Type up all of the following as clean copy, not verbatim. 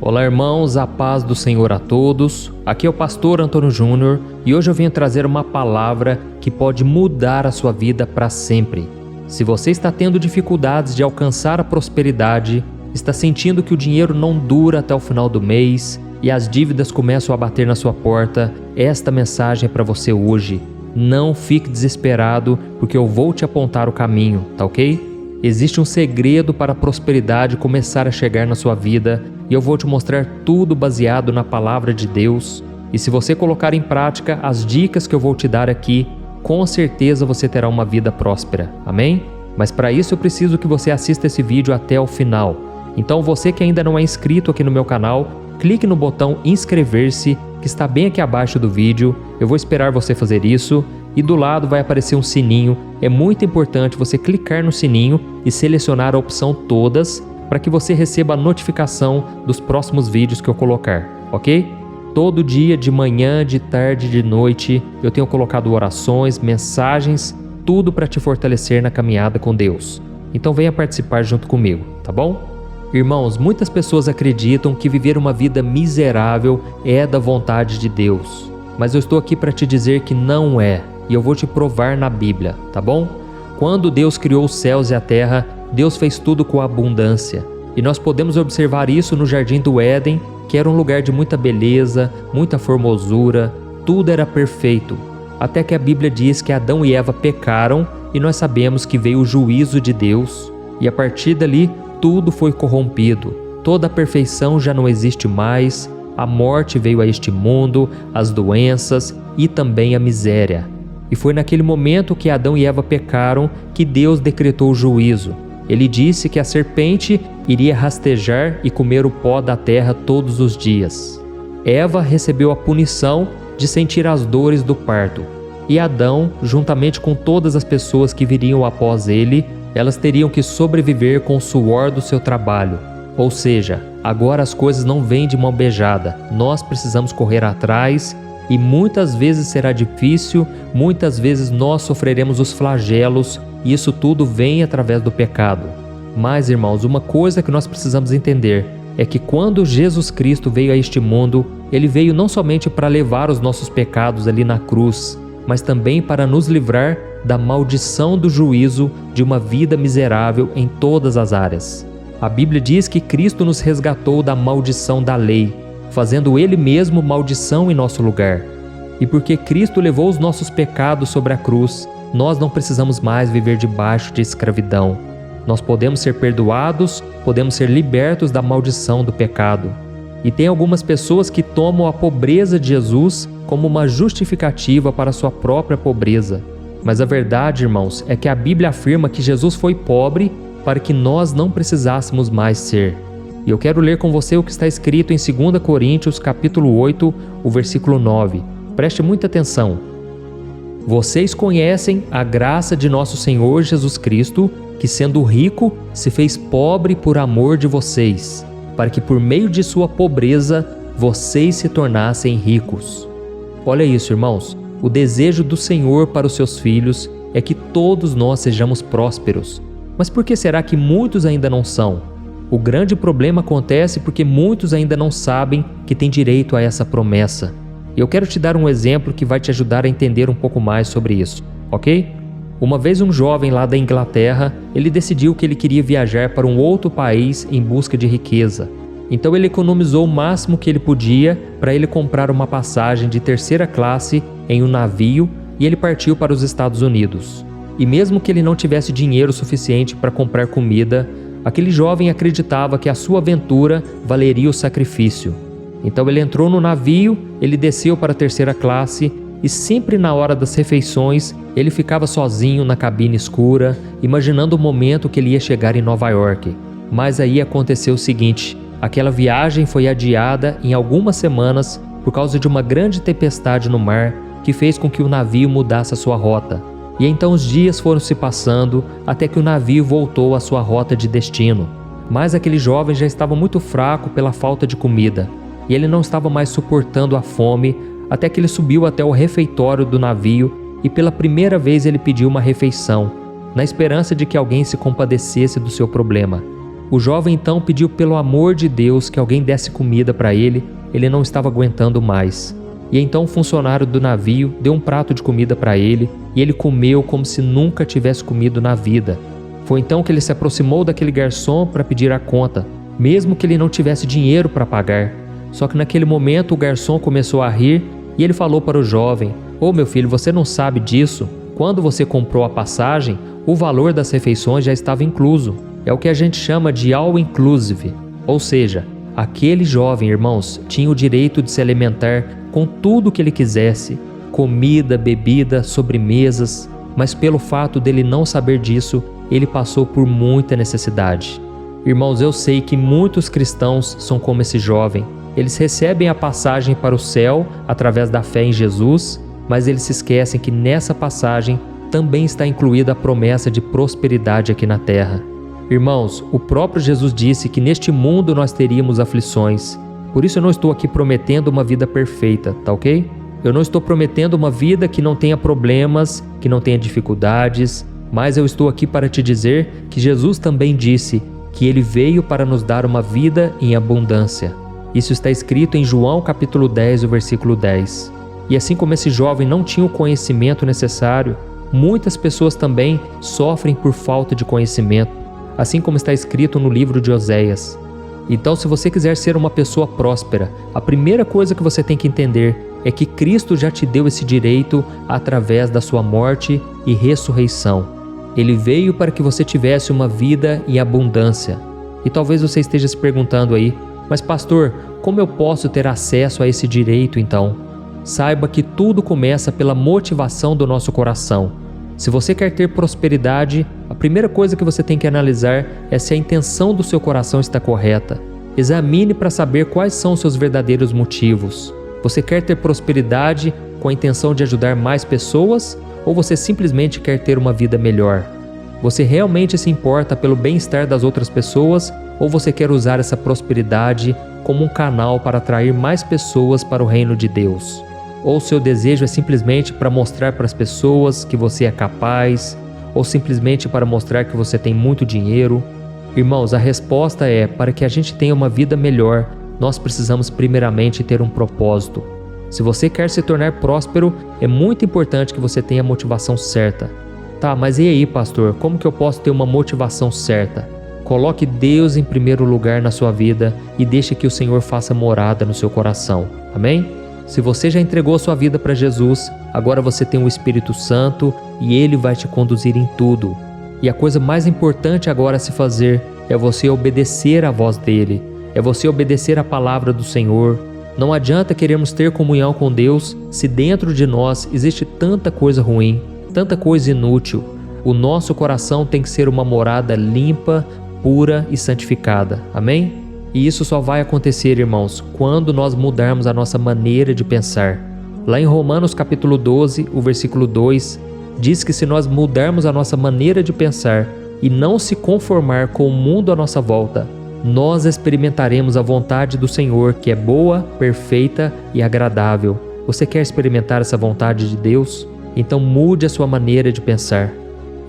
Olá irmãos, a paz do Senhor a todos. Aqui é o pastor Antônio Júnior e hoje eu venho trazer uma palavra que pode mudar a sua vida para sempre. Se você está tendo dificuldades de alcançar a prosperidade, está sentindo que o dinheiro não dura até o final do mês e as dívidas começam a bater na sua porta, esta mensagem é para você hoje. Não fique desesperado, porque eu vou te apontar o caminho, tá ok? Existe um segredo para a prosperidade começar a chegar na sua vida e eu vou te mostrar tudo baseado na palavra de Deus. E se você colocar em prática as dicas que eu vou te dar aqui, com certeza você terá uma vida próspera, amém? Mas para isso eu preciso que você assista esse vídeo até o final. Então você que ainda não é inscrito aqui no meu canal, clique no botão inscrever-se que está bem aqui abaixo do vídeo. Eu vou esperar você fazer isso. E do lado vai aparecer um sininho. É muito importante você clicar no sininho e selecionar a opção todas para que você receba a notificação dos próximos vídeos que eu colocar, ok? Todo dia, de manhã, de tarde, de noite, eu tenho colocado orações, mensagens, tudo para te fortalecer na caminhada com Deus. Então venha participar junto comigo, tá bom? Irmãos, muitas pessoas acreditam que viver uma vida miserável é da vontade de Deus. Mas eu estou aqui para te dizer que não é. E eu vou te provar na Bíblia, tá bom? Quando Deus criou os céus e a terra, Deus fez tudo com abundância. E nós podemos observar isso no Jardim do Éden, que era um lugar de muita beleza, muita formosura, tudo era perfeito. Até que a Bíblia diz que Adão e Eva pecaram e nós sabemos que veio o juízo de Deus. E a partir dali, tudo foi corrompido. Toda a perfeição já não existe mais, a morte veio a este mundo, as doenças e também a miséria. E foi naquele momento que Adão e Eva pecaram que Deus decretou o juízo. Ele disse que a serpente iria rastejar e comer o pó da terra todos os dias. Eva recebeu a punição de sentir as dores do parto. E Adão, juntamente com todas as pessoas que viriam após ele, elas teriam que sobreviver com o suor do seu trabalho. Ou seja, agora as coisas não vêm de mão beijada. Nós precisamos correr atrás. E muitas vezes será difícil, muitas vezes nós sofreremos os flagelos, e isso tudo vem através do pecado. Mas, irmãos, uma coisa que nós precisamos entender é que quando Jesus Cristo veio a este mundo, Ele veio não somente para levar os nossos pecados ali na cruz, mas também para nos livrar da maldição do juízo de uma vida miserável em todas as áreas. A Bíblia diz que Cristo nos resgatou da maldição da lei, fazendo Ele mesmo maldição em nosso lugar. E porque Cristo levou os nossos pecados sobre a cruz, nós não precisamos mais viver debaixo de escravidão. Nós podemos ser perdoados, podemos ser libertos da maldição do pecado. E tem algumas pessoas que tomam a pobreza de Jesus como uma justificativa para a sua própria pobreza. Mas a verdade, irmãos, é que a Bíblia afirma que Jesus foi pobre para que nós não precisássemos mais ser. E eu quero ler com você o que está escrito em 2 Coríntios capítulo 8, o versículo 9. Preste muita atenção. Vocês conhecem a graça de nosso Senhor Jesus Cristo, que sendo rico, se fez pobre por amor de vocês, para que por meio de sua pobreza, vocês se tornassem ricos. Olha isso, irmãos. O desejo do Senhor para os seus filhos é que todos nós sejamos prósperos. Mas por que será que muitos ainda não são? O grande problema acontece porque muitos ainda não sabem que têm direito a essa promessa. Eu quero te dar um exemplo que vai te ajudar a entender um pouco mais sobre isso, ok? Uma vez um jovem lá da Inglaterra, ele decidiu que ele queria viajar para um outro país em busca de riqueza. Então ele economizou o máximo que ele podia para ele comprar uma passagem de terceira classe em um navio e ele partiu para os Estados Unidos. E mesmo que ele não tivesse dinheiro suficiente para comprar comida, aquele jovem acreditava que a sua aventura valeria o sacrifício. Então ele entrou no navio, ele desceu para a terceira classe e sempre na hora das refeições ele ficava sozinho na cabine escura, imaginando o momento que ele ia chegar em Nova York. Mas aí aconteceu o seguinte, aquela viagem foi adiada em algumas semanas por causa de uma grande tempestade no mar que fez com que o navio mudasse a sua rota. E então os dias foram se passando até que o navio voltou à sua rota de destino. Mas aquele jovem já estava muito fraco pela falta de comida, e ele não estava mais suportando a fome, até que ele subiu até o refeitório do navio e pela primeira vez ele pediu uma refeição, na esperança de que alguém se compadecesse do seu problema. O jovem então pediu pelo amor de Deus que alguém desse comida para ele. Ele não estava aguentando mais. E então o funcionário do navio deu um prato de comida para ele e ele comeu como se nunca tivesse comido na vida. Foi então que ele se aproximou daquele garçom para pedir a conta, mesmo que ele não tivesse dinheiro para pagar. Só que naquele momento o garçom começou a rir e ele falou para o jovem: "Ô meu filho, você não sabe disso? Quando você comprou a passagem, o valor das refeições já estava incluso. É o que a gente chama de all inclusive." Ou seja, aquele jovem, irmãos, tinha o direito de se alimentar com tudo o que ele quisesse, comida, bebida, sobremesas, mas pelo fato dele não saber disso, ele passou por muita necessidade. Irmãos, eu sei que muitos cristãos são como esse jovem. Eles recebem a passagem para o céu através da fé em Jesus, mas eles se esquecem que nessa passagem também está incluída a promessa de prosperidade aqui na terra. Irmãos, o próprio Jesus disse que neste mundo nós teríamos aflições. Por isso eu não estou aqui prometendo uma vida perfeita, tá ok? Eu não estou prometendo uma vida que não tenha problemas, que não tenha dificuldades, mas eu estou aqui para te dizer que Jesus também disse que Ele veio para nos dar uma vida em abundância. Isso está escrito em João capítulo 10, o versículo 10. E assim como esse jovem não tinha o conhecimento necessário, muitas pessoas também sofrem por falta de conhecimento, assim como está escrito no livro de Oséias. Então, se você quiser ser uma pessoa próspera, a primeira coisa que você tem que entender é que Cristo já te deu esse direito através da sua morte e ressurreição. Ele veio para que você tivesse uma vida em abundância. E talvez você esteja se perguntando aí: mas pastor, como eu posso ter acesso a esse direito então? Saiba que tudo começa pela motivação do nosso coração. Se você quer ter prosperidade, a primeira coisa que você tem que analisar é se a intenção do seu coração está correta. Examine para saber quais são os seus verdadeiros motivos. Você quer ter prosperidade com a intenção de ajudar mais pessoas ou você simplesmente quer ter uma vida melhor? Você realmente se importa pelo bem-estar das outras pessoas ou você quer usar essa prosperidade como um canal para atrair mais pessoas para o reino de Deus? Ou seu desejo é simplesmente para mostrar para as pessoas que você é capaz, ou simplesmente para mostrar que você tem muito dinheiro? Irmãos, a resposta é: para que a gente tenha uma vida melhor, nós precisamos primeiramente ter um propósito. Se você quer se tornar próspero, é muito importante que você tenha a motivação certa. Tá, mas e aí, pastor, como que eu posso ter uma motivação certa? Coloque Deus em primeiro lugar na sua vida e deixe que o Senhor faça morada no seu coração. Amém? Se você já entregou sua vida para Jesus, agora você tem o Espírito Santo e Ele vai te conduzir em tudo. E a coisa mais importante agora a se fazer é você obedecer à voz dEle, é você obedecer à palavra do Senhor. Não adianta querermos ter comunhão com Deus se dentro de nós existe tanta coisa ruim, tanta coisa inútil. O nosso coração tem que ser uma morada limpa, pura e santificada. Amém? E isso só vai acontecer, irmãos, quando nós mudarmos a nossa maneira de pensar. Lá em Romanos capítulo 12, o versículo 2, diz que se nós mudarmos a nossa maneira de pensar e não se conformar com o mundo à nossa volta, nós experimentaremos a vontade do Senhor, que é boa, perfeita e agradável. Você quer experimentar essa vontade de Deus? Então mude a sua maneira de pensar.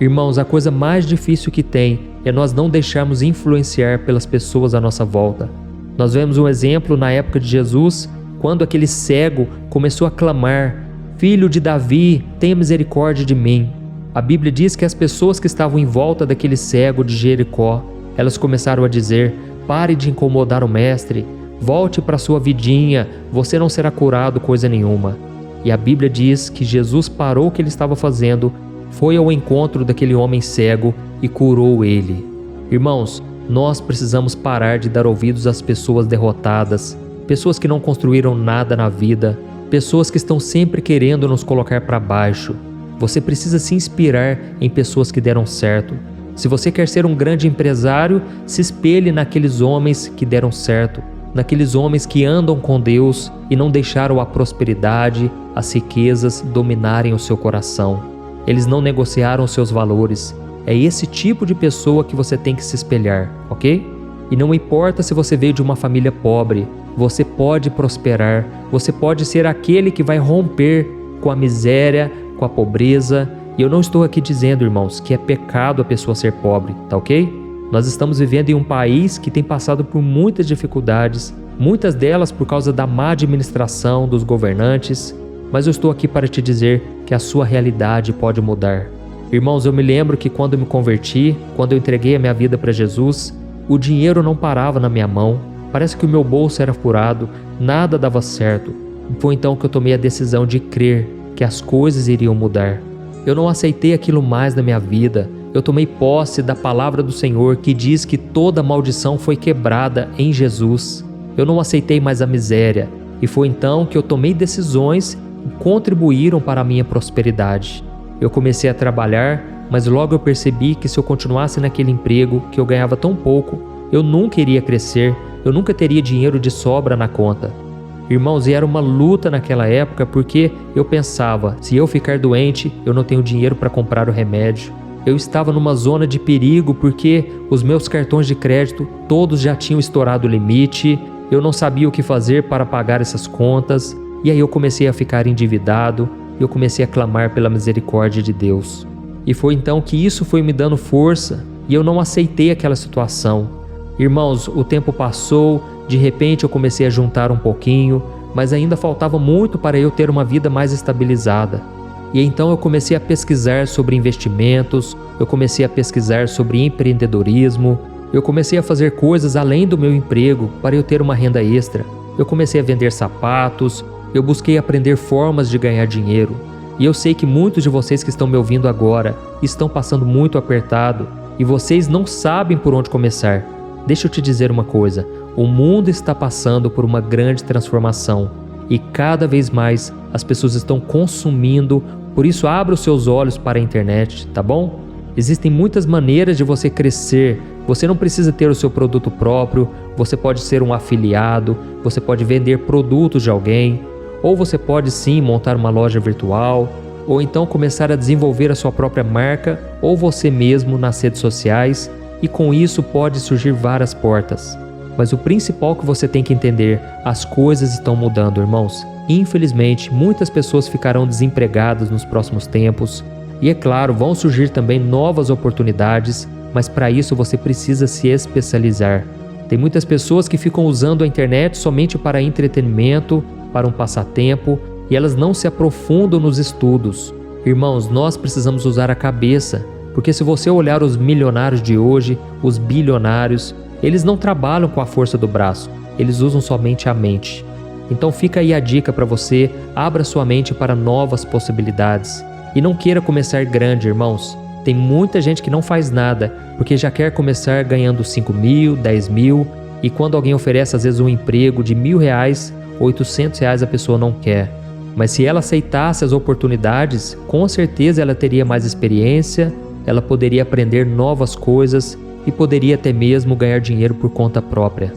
Irmãos, a coisa mais difícil que tem é nós não deixarmos influenciar pelas pessoas à nossa volta. Nós vemos um exemplo na época de Jesus, quando aquele cego começou a clamar: "Filho de Davi, tenha misericórdia de mim." A Bíblia diz que as pessoas que estavam em volta daquele cego de Jericó, elas começaram a dizer: "Pare de incomodar o mestre, volte para sua vidinha, você não será curado coisa nenhuma." E a Bíblia diz que Jesus parou o que ele estava fazendo, foi ao encontro daquele homem cego e curou ele. Irmãos, nós precisamos parar de dar ouvidos às pessoas derrotadas, pessoas que não construíram nada na vida, pessoas que estão sempre querendo nos colocar para baixo. Você precisa se inspirar em pessoas que deram certo. Se você quer ser um grande empresário, se espelhe naqueles homens que deram certo, naqueles homens que andam com Deus e não deixaram a prosperidade, as riquezas dominarem o seu coração. Eles não negociaram seus valores. É esse tipo de pessoa que você tem que se espelhar, ok? E não importa se você veio de uma família pobre, você pode prosperar, você pode ser aquele que vai romper com a miséria, com a pobreza. E eu não estou aqui dizendo, irmãos, que é pecado a pessoa ser pobre, tá ok? Nós estamos vivendo em um país que tem passado por muitas dificuldades, muitas delas por causa da má administração dos governantes, mas eu estou aqui para te dizer que a sua realidade pode mudar. Irmãos, eu me lembro que quando eu me converti, quando eu entreguei a minha vida para Jesus, o dinheiro não parava na minha mão, parece que o meu bolso era furado, nada dava certo. Foi então que eu tomei a decisão de crer que as coisas iriam mudar. Eu não aceitei aquilo mais na minha vida. Eu tomei posse da palavra do Senhor que diz que toda maldição foi quebrada em Jesus. Eu não aceitei mais a miséria e foi então que eu tomei decisões que contribuíram para a minha prosperidade. Eu comecei a trabalhar, mas logo eu percebi que se eu continuasse naquele emprego que eu ganhava tão pouco, eu nunca iria crescer, eu nunca teria dinheiro de sobra na conta. Irmãos, e era uma luta naquela época porque eu pensava, se eu ficar doente, eu não tenho dinheiro para comprar o remédio. Eu estava numa zona de perigo porque os meus cartões de crédito todos já tinham estourado o limite, eu não sabia o que fazer para pagar essas contas, e aí eu comecei a ficar endividado, eu comecei a clamar pela misericórdia de Deus. E foi então que isso foi me dando força e eu não aceitei aquela situação. Irmãos, o tempo passou, de repente eu comecei a juntar um pouquinho, mas ainda faltava muito para eu ter uma vida mais estabilizada. E então eu comecei a pesquisar sobre investimentos, eu comecei a pesquisar sobre empreendedorismo, eu comecei a fazer coisas além do meu emprego para eu ter uma renda extra. Eu comecei a vender sapatos, eu busquei aprender formas de ganhar dinheiro. E eu sei que muitos de vocês que estão me ouvindo agora estão passando muito apertado e vocês não sabem por onde começar. Deixa eu te dizer uma coisa, o mundo está passando por uma grande transformação e cada vez mais as pessoas estão consumindo, por isso abra os seus olhos para a internet, tá bom? Existem muitas maneiras de você crescer, você não precisa ter o seu produto próprio, você pode ser um afiliado, você pode vender produtos de alguém, ou você pode sim montar uma loja virtual, ou então começar a desenvolver a sua própria marca, ou você mesmo nas redes sociais, e com isso pode surgir várias portas. Mas o principal que você tem que entender, as coisas estão mudando, irmãos. Infelizmente, muitas pessoas ficarão desempregadas nos próximos tempos, e é claro, vão surgir também novas oportunidades, mas para isso você precisa se especializar. Tem muitas pessoas que ficam usando a internet somente para entretenimento, para um passatempo, e elas não se aprofundam nos estudos. Irmãos, nós precisamos usar a cabeça, porque se você olhar os milionários de hoje, os bilionários, eles não trabalham com a força do braço, eles usam somente a mente. Então fica aí a dica para você, abra sua mente para novas possibilidades. E não queira começar grande, irmãos. Tem muita gente que não faz nada, porque já quer começar ganhando 5 mil, 10 mil, e quando alguém oferece às vezes um emprego de R$1.000, R$800 a pessoa não quer. Mas se ela aceitasse as oportunidades, com certeza ela teria mais experiência, ela poderia aprender novas coisas e poderia até mesmo ganhar dinheiro por conta própria.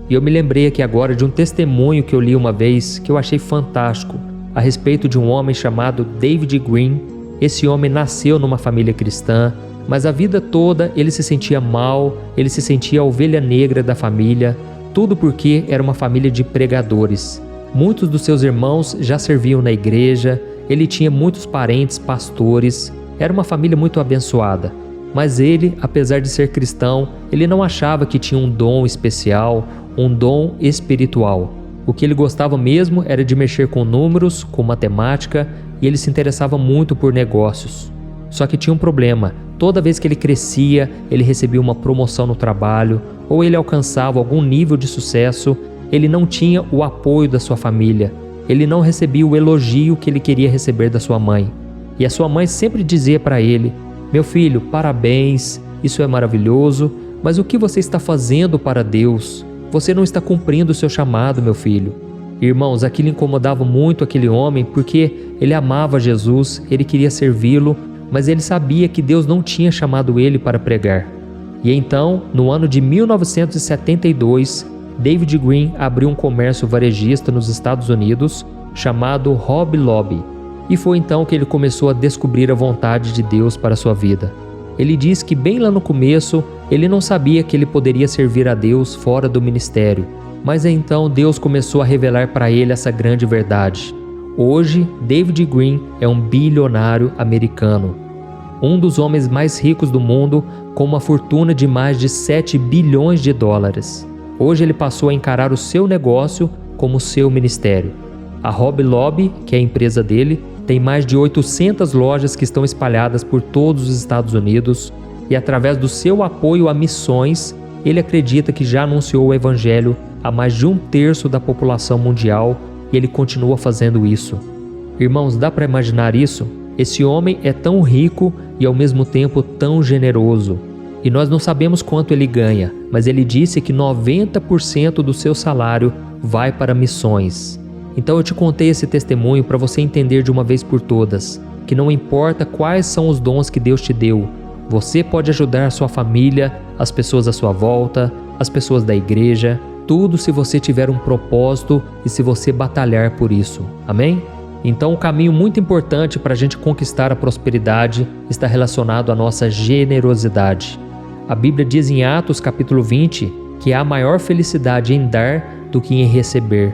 E eu me lembrei aqui agora de um testemunho que eu li uma vez que eu achei fantástico, a respeito de um homem chamado David Green. Esse homem nasceu numa família cristã, mas a vida toda ele se sentia mal, ele se sentia a ovelha negra da família, tudo porque era uma família de pregadores. Muitos dos seus irmãos já serviam na igreja, ele tinha muitos parentes pastores, era uma família muito abençoada. Mas ele, apesar de ser cristão, ele não achava que tinha um dom especial, um dom espiritual. O que ele gostava mesmo era de mexer com números, com matemática, e ele se interessava muito por negócios. Só que tinha um problema, toda vez que ele crescia, ele recebia uma promoção no trabalho, ou ele alcançava algum nível de sucesso, ele não tinha o apoio da sua família, ele não recebia o elogio que ele queria receber da sua mãe. E a sua mãe sempre dizia para ele: meu filho, parabéns, isso é maravilhoso, mas o que você está fazendo para Deus? Você não está cumprindo o seu chamado, meu filho. Irmãos, aquilo incomodava muito aquele homem porque ele amava Jesus, ele queria servi-lo, mas ele sabia que Deus não tinha chamado ele para pregar. E então, no ano de 1972, David Green abriu um comércio varejista nos Estados Unidos chamado Hobby Lobby. E foi então que ele começou a descobrir a vontade de Deus para a sua vida. Ele diz que bem lá no começo, ele não sabia que ele poderia servir a Deus fora do ministério. Mas então Deus começou a revelar para ele essa grande verdade. Hoje, David Green é um bilionário americano. um dos homens mais ricos do mundo, com uma fortuna de mais de 7 bilhões de dólares. Hoje ele passou a encarar o seu negócio como seu ministério. A Hobby Lobby, que é a empresa dele, tem mais de 800 lojas que estão espalhadas por todos os Estados Unidos e, através do seu apoio a missões, ele acredita que já anunciou o evangelho a mais de 1/3 da população mundial e ele continua fazendo isso. Irmãos, dá para imaginar isso? Esse homem é tão rico e ao mesmo tempo tão generoso. E nós não sabemos quanto ele ganha, mas ele disse que 90% do seu salário vai para missões. Então eu te contei esse testemunho para você entender de uma vez por todas que não importa quais são os dons que Deus te deu, você pode ajudar a sua família, as pessoas à sua volta, as pessoas da igreja, tudo se você tiver um propósito e se você batalhar por isso. Amém? Então, um caminho muito importante para a gente conquistar a prosperidade está relacionado à nossa generosidade. A Bíblia diz em Atos capítulo 20 que há maior felicidade em dar do que em receber.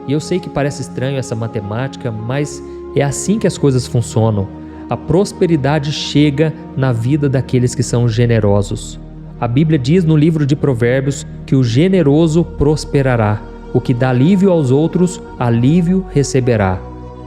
E eu sei que parece estranho essa matemática, mas é assim que as coisas funcionam. A prosperidade chega na vida daqueles que são generosos. A Bíblia diz no livro de Provérbios que o generoso prosperará. O que dá alívio aos outros, alívio receberá.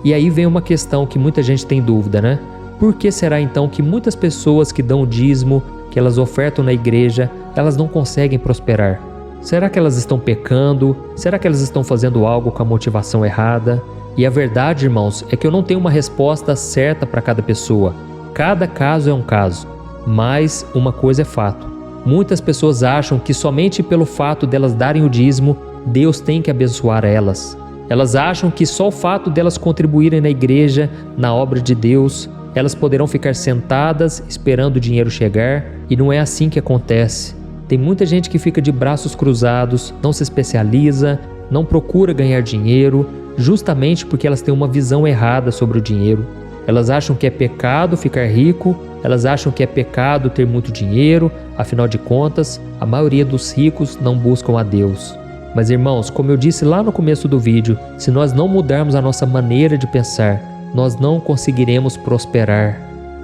E aí vem uma questão que muita gente tem dúvida, né? Por que será então que muitas pessoas que dão o dízimo, que elas ofertam na igreja, elas não conseguem prosperar? Será que elas estão pecando? Será que elas estão fazendo algo com a motivação errada? E a verdade, irmãos, é que eu não tenho uma resposta certa para cada pessoa. Cada caso é um caso. Mas uma coisa é fato. Muitas pessoas acham que somente pelo fato delas darem o dízimo, Deus tem que abençoar elas. Elas acham que só o fato delas contribuírem na igreja, na obra de Deus, elas poderão ficar sentadas esperando o dinheiro chegar, e não é assim que acontece. Tem muita gente que fica de braços cruzados, não se especializa, não procura ganhar dinheiro, justamente porque elas têm uma visão errada sobre o dinheiro. Elas acham que é pecado ficar rico, elas acham que é pecado ter muito dinheiro, afinal de contas, a maioria dos ricos não buscam a Deus. Mas irmãos, como eu disse lá no começo do vídeo, se nós não mudarmos a nossa maneira de pensar, nós não conseguiremos prosperar.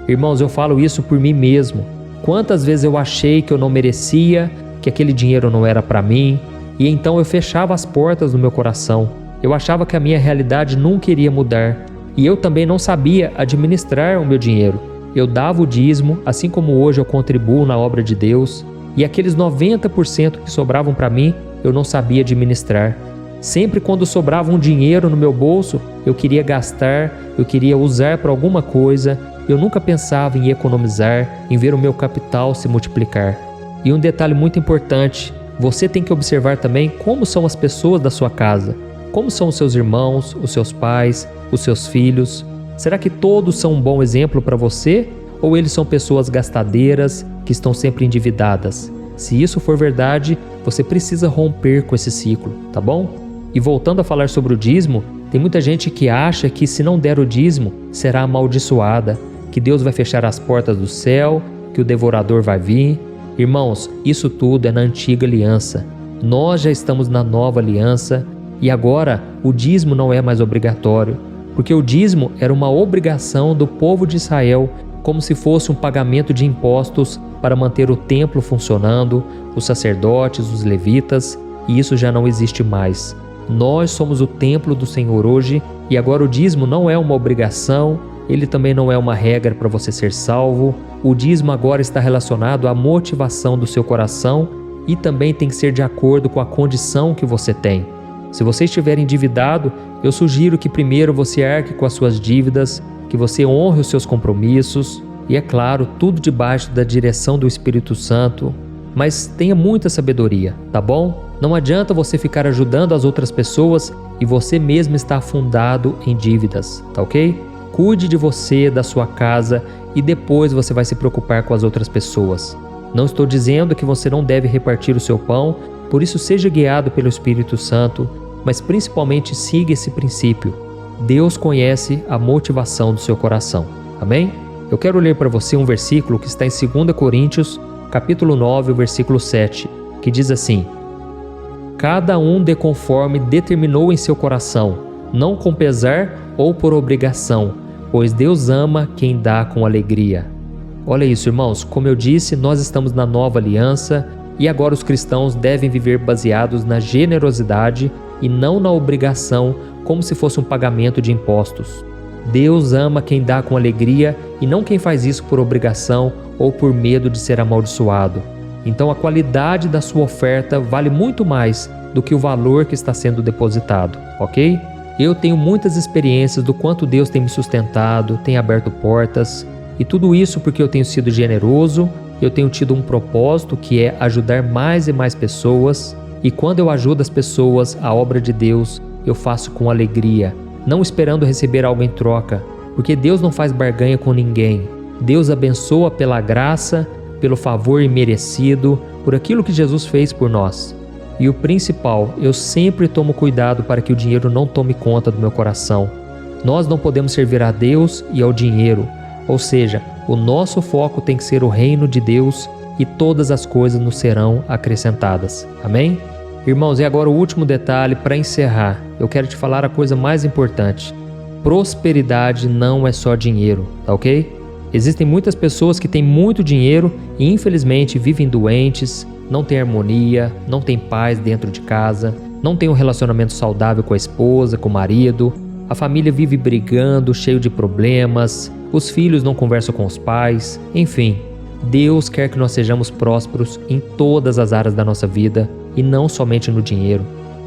Irmãos, eu falo isso por mim mesmo. Quantas vezes eu achei que eu não merecia, que aquele dinheiro não era para mim, e então eu fechava as portas do meu coração. Eu achava que a minha realidade nunca iria mudar. E eu também não sabia administrar o meu dinheiro. Eu dava o dízimo, assim como hoje eu contribuo na obra de Deus, e aqueles 90% que sobravam para mim, eu não sabia administrar. Sempre quando sobrava um dinheiro no meu bolso, eu queria gastar, eu queria usar para alguma coisa, eu nunca pensava em economizar, em ver o meu capital se multiplicar. E um detalhe muito importante, você tem que observar também como são as pessoas da sua casa. Como são os seus irmãos, os seus pais, os seus filhos? Será que todos são um bom exemplo para você? Ou eles são pessoas gastadeiras, que estão sempre endividadas? Se isso for verdade, você precisa romper com esse ciclo, tá bom? E voltando a falar sobre o dízimo, tem muita gente que acha que se não der o dízimo, será amaldiçoada, que Deus vai fechar as portas do céu, que o devorador vai vir. Irmãos, isso tudo é na antiga aliança. Nós já estamos na nova aliança e agora o dízimo não é mais obrigatório, porque o dízimo era uma obrigação do povo de Israel, como se fosse um pagamento de impostos para manter o templo funcionando, os sacerdotes, os levitas, e isso já não existe mais. Nós somos o templo do Senhor hoje e agora o dízimo não é uma obrigação, ele também não é uma regra para você ser salvo. O dízimo agora está relacionado à motivação do seu coração e também tem que ser de acordo com a condição que você tem. Se você estiver endividado, eu sugiro que primeiro você arque com as suas dívidas, que você honre os seus compromissos e, é claro, tudo debaixo da direção do Espírito Santo. Mas tenha muita sabedoria, tá bom? Não adianta você ficar ajudando as outras pessoas e você mesmo estar afundado em dívidas, tá ok? Cuide de você, da sua casa e depois você vai se preocupar com as outras pessoas. Não estou dizendo que você não deve repartir o seu pão, por isso seja guiado pelo Espírito Santo, mas principalmente siga esse princípio. Deus conhece a motivação do seu coração. Amém? Eu quero ler para você um versículo que está em 2 Coríntios, capítulo 9, versículo 7, que diz assim: cada um dê conforme determinou em seu coração, não com pesar ou por obrigação, pois Deus ama quem dá com alegria. Olha isso, irmãos, como eu disse, nós estamos na nova aliança e agora os cristãos devem viver baseados na generosidade e não na obrigação, como se fosse um pagamento de impostos. Deus ama quem dá com alegria e não quem faz isso por obrigação ou por medo de ser amaldiçoado. Então a qualidade da sua oferta vale muito mais do que o valor que está sendo depositado, ok? Eu tenho muitas experiências do quanto Deus tem me sustentado, tem aberto portas, e tudo isso porque eu tenho sido generoso, eu tenho tido um propósito que é ajudar mais e mais pessoas, e quando eu ajudo as pessoas, a obra de Deus, eu faço com alegria, não esperando receber algo em troca, porque Deus não faz barganha com ninguém. Deus abençoa pela graça, pelo favor imerecido, por aquilo que Jesus fez por nós. E o principal, eu sempre tomo cuidado para que o dinheiro não tome conta do meu coração. Nós não podemos servir a Deus e ao dinheiro, ou seja, o nosso foco tem que ser o reino de Deus e todas as coisas nos serão acrescentadas. Amém? Irmãos, e agora o último detalhe para encerrar. Eu quero te falar a coisa mais importante. Prosperidade não é só dinheiro, tá ok? Existem muitas pessoas que têm muito dinheiro e infelizmente vivem doentes, não têm harmonia, não têm paz dentro de casa, não têm um relacionamento saudável com a esposa, com o marido, a família vive brigando, cheio de problemas, os filhos não conversam com os pais, enfim. Deus quer que nós sejamos prósperos em todas as áreas da nossa vida e não somente no dinheiro.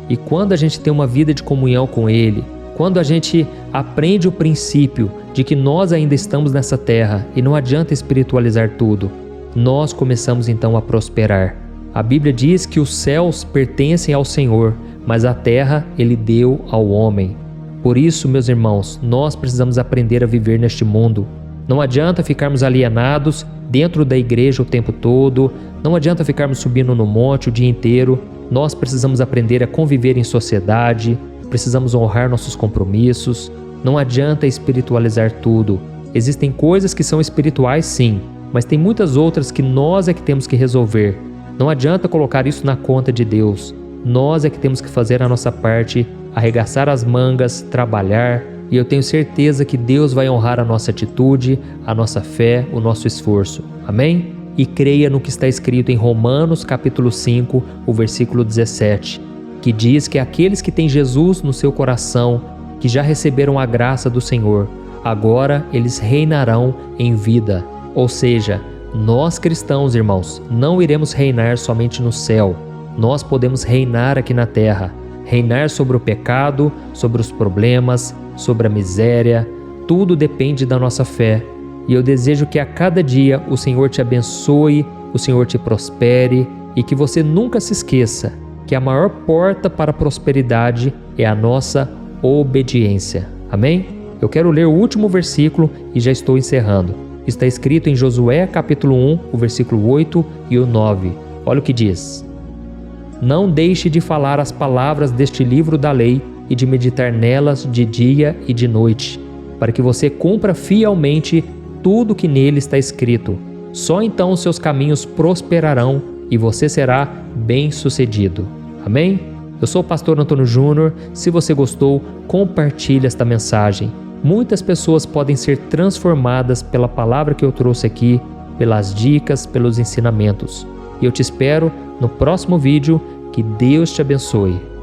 E quando a gente tem uma vida de comunhão com Ele, quando a gente aprende o princípio de que nós ainda estamos nessa terra e não adianta espiritualizar tudo, nós começamos então a prosperar. A Bíblia diz que os céus pertencem ao Senhor, mas a terra Ele deu ao homem. Por isso, meus irmãos, nós precisamos aprender a viver neste mundo. Não adianta ficarmos alienados dentro da igreja o tempo todo, não adianta ficarmos subindo no monte o dia inteiro. Nós precisamos aprender a conviver em sociedade, precisamos honrar nossos compromissos. Não adianta espiritualizar tudo. Existem coisas que são espirituais sim, mas tem muitas outras que nós é que temos que resolver. Não adianta colocar isso na conta de Deus. Nós é que temos que fazer a nossa parte, arregaçar as mangas, trabalhar, e eu tenho certeza que Deus vai honrar a nossa atitude, a nossa fé, o nosso esforço. Amém? E creia no que está escrito em Romanos capítulo 5, o versículo 17, que diz que aqueles que têm Jesus no seu coração, que já receberam a graça do Senhor, agora eles reinarão em vida. Ou seja, nós cristãos, irmãos, não iremos reinar somente no céu. Nós podemos reinar aqui na terra, reinar sobre o pecado, sobre os problemas, sobre a miséria. Tudo depende da nossa fé. E eu desejo que a cada dia o Senhor te abençoe, o Senhor te prospere e que você nunca se esqueça que a maior porta para a prosperidade é a nossa obediência. Amém? Eu quero ler o último versículo e já estou encerrando. Está escrito em Josué capítulo 1, o versículo 8 e o 9. Olha o que diz. Não deixe de falar as palavras deste livro da lei e de meditar nelas de dia e de noite, para que você cumpra fielmente tudo que nele está escrito. Só então os seus caminhos prosperarão e você será bem-sucedido. Amém? Eu sou o pastor Antônio Júnior. Se você gostou, compartilhe esta mensagem. Muitas pessoas podem ser transformadas pela palavra que eu trouxe aqui, pelas dicas, pelos ensinamentos. E eu te espero no próximo vídeo. Que Deus te abençoe.